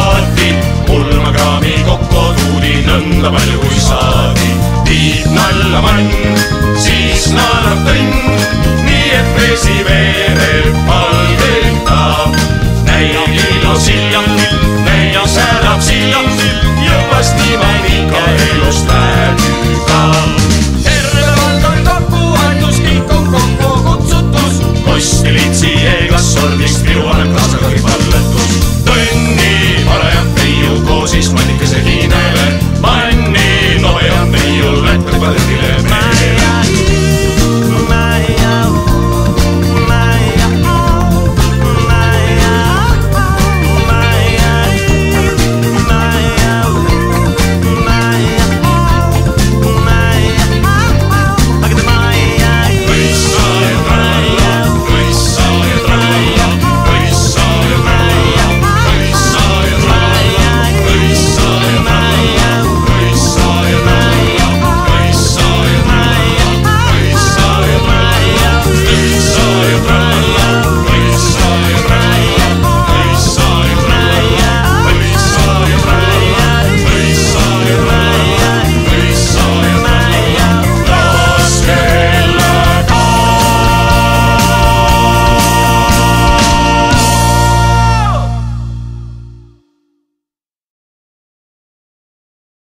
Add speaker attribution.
Speaker 1: paati, pulmakraami kokku tuudi nõnda palju kui saadi. Tiib nalla mann, siis naerab tõnn, nii et vesi veereb palgeta. Näib ilosilla, näib särab silla, jõpast niimoodi ka elust räägida. Terve vald on kokku andus, kõik on kokku kutsutus. Kosti litsi eeglas sordist piu annab kaasa kõik palletus. Tõnni parajad peiu koosis matikese liin.